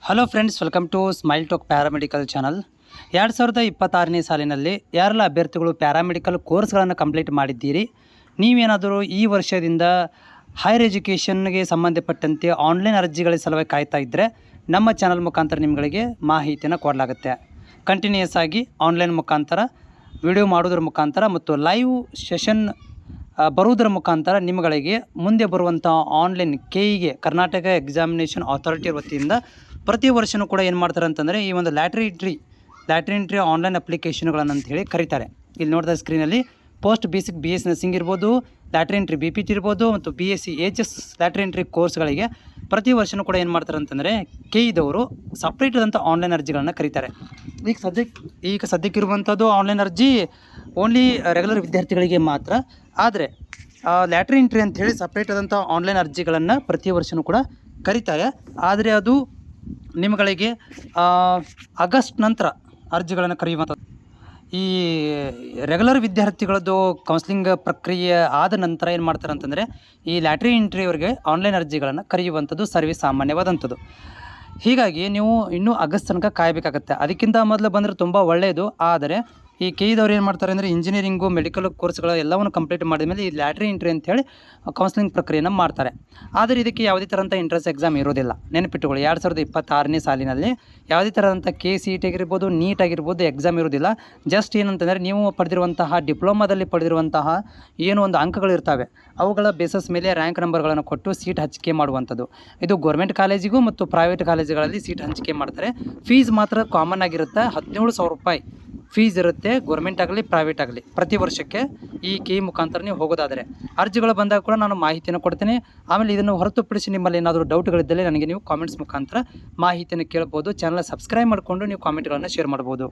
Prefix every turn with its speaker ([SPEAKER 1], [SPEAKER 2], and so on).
[SPEAKER 1] Hello friends, welcome to smile talk paramedical channel. 2026ನೇ ಸಾಲಿನಲ್ಲಿ ಯಾರೆಲ್ಲ ಅಭ್ಯರ್ಥಿಗಳು ಪ್ಯಾರಾಮೆಡಿಕಲ್ ಕೋರ್ಸ್ಗಳನ್ನು ಕಂಪ್ಲೀಟ್ ಮಾಡಿದ್ದೀರಿ, ನೀವೇನಾದರೂ ಈ ವರ್ಷದಿಂದ ಹೈಯರ್ ಎಜುಕೇಷನ್ಗೆ ಸಂಬಂಧಪಟ್ಟಂತೆ ಆನ್ಲೈನ್ ಅರ್ಜಿಗಳ ಸಲುವಾಗಿ ಕಾಯ್ತಾ ಇದ್ದರೆ ನಮ್ಮ ಚಾನಲ್ ಮುಖಾಂತರ ನಿಮಗೆ ಮಾಹಿತಿಯನ್ನು ಕೊಡಲಾಗುತ್ತೆ. ಕಂಟಿನ್ಯೂಯಸ್ ಆಗಿ ಆನ್ಲೈನ್ ಮುಖಾಂತರ ವಿಡಿಯೋ ಮಾಡೋದ್ರ ಮುಖಾಂತರ ಮತ್ತು ಲೈವ್ ಸೆಷನ್ ಬರುವುದರ ಮುಖಾಂತರ ನಿಮಗೆ ಮುಂದೆ ಬರುವಂಥ ಆನ್ಲೈನ್ ಕೆಇಗೆ ಕರ್ನಾಟಕ ಎಕ್ಸಾಮಿನೇಷನ್ ಅಥಾರಿಟಿ ವತಿಯಿಂದ ಪ್ರತಿ ವರ್ಷವೂ ಕೂಡ ಏನು ಮಾಡ್ತಾರೆ ಅಂತಂದರೆ ಈ ಒಂದು ಲ್ಯಾಟ್ರಿ ಎಂಟ್ರಿ ಆನ್ಲೈನ್ ಅಪ್ಲಿಕೇಶನ್ಗಳನ್ನು ಅಂತ ಹೇಳಿ ಕರೀತಾರೆ. ಇಲ್ಲಿ ನೋಡಿದ ಸ್ಕ್ರೀನಲ್ಲಿ ಪೋಸ್ಟ್ ಬೇಸಿಕ್ BS ನರ್ಸಿಂಗ್ ಇರ್ಬೋದು, ಲ್ಯಾಟ್ರಿ ಎಂಟ್ರಿ BPT ಇರ್ಬೋದು ಮತ್ತು BSc HS ಲ್ಯಾಟ್ರಿ ಎಂಟ್ರಿ ಕೋರ್ಸ್ಗಳಿಗೆ ಪ್ರತಿ ವರ್ಷವೂ ಕೂಡ ಏನು ಮಾಡ್ತಾರೆ ಅಂತಂದರೆ ಕೆಇದವರು ಸಪ್ರೇಟ್ ಆದಂಥ ಆನ್ಲೈನ್ ಅರ್ಜಿಗಳನ್ನು ಕರೀತಾರೆ. ಈಗ ಸದ್ಯಕ್ಕಿರುವಂಥದ್ದು ಆನ್ಲೈನ್ ಅರ್ಜಿ ಓನ್ಲಿ ರೆಗ್ಯುಲರ್ ವಿದ್ಯಾರ್ಥಿಗಳಿಗೆ ಮಾತ್ರ. ಆದರೆ ಲ್ಯಾಟ್ರಿ ಎಂಟ್ರಿ ಅಂಥೇಳಿ ಸಪ್ರೇಟ್ ಆದಂಥ ಆನ್ಲೈನ್ ಅರ್ಜಿಗಳನ್ನು ಪ್ರತಿ ವರ್ಷವೂ ಕೂಡ ಕರೀತಾರೆ. ಆದರೆ ಅದು ನಿಮಗೆ ಆಗಸ್ಟ್ ನಂತರ ಅರ್ಜಿಗಳನ್ನು ಕರೆಯುವಂಥದ್ದು. ಈ ರೆಗ್ಯುಲರ್ ವಿದ್ಯಾರ್ಥಿಗಳದ್ದು ಕೌನ್ಸ್ಲಿಂಗ್ ಪ್ರಕ್ರಿಯೆ ಆದ ನಂತರ ಏನು ಮಾಡ್ತಾರೆ ಅಂತಂದರೆ ಈ ಲ್ಯಾಟ್ರಿ ಎಂಟ್ರಿಯವರಿಗೆ ಆನ್ಲೈನ್ ಅರ್ಜಿಗಳನ್ನು ಕರೆಯುವಂಥದ್ದು ಸರ್ವೇ ಸಾಮಾನ್ಯವಾದಂಥದ್ದು. ಹೀಗಾಗಿ ನೀವು ಇನ್ನೂ ಆಗಸ್ಟ್ ತನಕ ಕಾಯಬೇಕಾಗತ್ತೆ. ಅದಕ್ಕಿಂತ ಮೊದಲು ಬಂದರೆ ತುಂಬ ಒಳ್ಳೆಯದು. ಆದರೆ ಈ ಕೆಇದವ್ರು ಏನು ಮಾಡ್ತಾರೆ ಅಂದರೆ ಇಂಜಿನಿಯರಿಂಗು, ಮೆಡಿಕಲ್ ಕೋರ್ಸ್ಗಳ ಎಲ್ಲವನ್ನು ಕಂಪ್ಲೀಟ್ ಮಾಡಿದ ಮೇಲೆ ಈ ಲ್ಯಾಟ್ರಿ ಎಂಟ್ರಿ ಅಂಥೇಳಿ ಕೌನ್ಸ್ಲಿಂಗ್ ಪ್ರಕ್ರಿಯೆಯನ್ನು ಮಾಡ್ತಾರೆ. ಆದರೆ ಇದಕ್ಕೆ ಯಾವುದೇ ಥರಂಥ ಎಂಟ್ರೆನ್ಸ್ ಎಕ್ಸಾಮ್ ಇರೋದಿಲ್ಲ. ನೆನಪಿಟ್ಟುಕೊಳ್ಳಿ, 2026ನೇ ಸಾಲಿನಲ್ಲಿ ಯಾವುದೇ ಥರದಂಥ KCET ಆಗಿರ್ಬೋದು, ನೀಟ್ ಆಗಿರ್ಬೋದು ಎಕ್ಸಾಮ್ ಇರೋದಿಲ್ಲ. ಜಸ್ಟ್ ಏನಂತಂದರೆ ನೀವು ಪಡೆದಿರುವಂತಹ ಡಿಪ್ಲೊಮಾದಲ್ಲಿ ಪಡೆದಿರುವಂತಹ ಏನು ಒಂದು ಅಂಕಗಳಿರ್ತವೆ ಅವುಗಳ ಬೇಸಸ್ ಮೇಲೆ ರ್ಯಾಂಕ್ ನಂಬರ್ಗಳನ್ನು ಕೊಟ್ಟು ಸೀಟ್ ಹಂಚಿಕೆ ಮಾಡುವಂಥದ್ದು. ಇದು ಗೌರ್ಮೆಂಟ್ ಕಾಲೇಜಿಗೂ ಮತ್ತು ಪ್ರೈವೇಟ್ ಕಾಲೇಜುಗಳಲ್ಲಿ ಸೀಟ್ ಹಂಚಿಕೆ ಮಾಡ್ತಾರೆ. ಫೀಸ್ ಮಾತ್ರ ಕಾಮನ್ ಆಗಿರುತ್ತೆ, 17,000 ರೂಪಾಯಿ ಫೀಸ್ ಇರುತ್ತೆ. ಗೌರ್ಮೆಂಟ್ ಆಗಲಿ ಪ್ರೈವೇಟ್ ಆಗಲಿ ಪ್ರತಿ ವರ್ಷಕ್ಕೆ ಈ ಕೆಇ ಮುಖಾಂತರ ನೀವು ಹೋಗೋದಾದರೆ ಅರ್ಜಿಗಳು ಬಂದಾಗ ಕೂಡ ನಾನು ಮಾಹಿತಿಯನ್ನು ಕೊಡ್ತೇನೆ. ಆಮೇಲೆ ಇದನ್ನು ಹೊರತುಪಡಿಸಿ ನಿಮ್ಮಲ್ಲಿ ಏನಾದರೂ ಡೌಟ್ಗಳಿದ್ದಲ್ಲಿ ನನಗೆ ನೀವು ಕಾಮೆಂಟ್ಸ್ ಮುಖಾಂತರ ಮಾಹಿತಿಯನ್ನು ಕೇಳ್ಬೋದು. ಚಾನಲ್ ಸಬ್ಸ್ಕ್ರೈಬ್ ಮಾಡಿಕೊಂಡು ನೀವು ಕಾಮೆಂಟ್ಗಳನ್ನು ಶೇರ್ ಮಾಡ್ಬೋದು.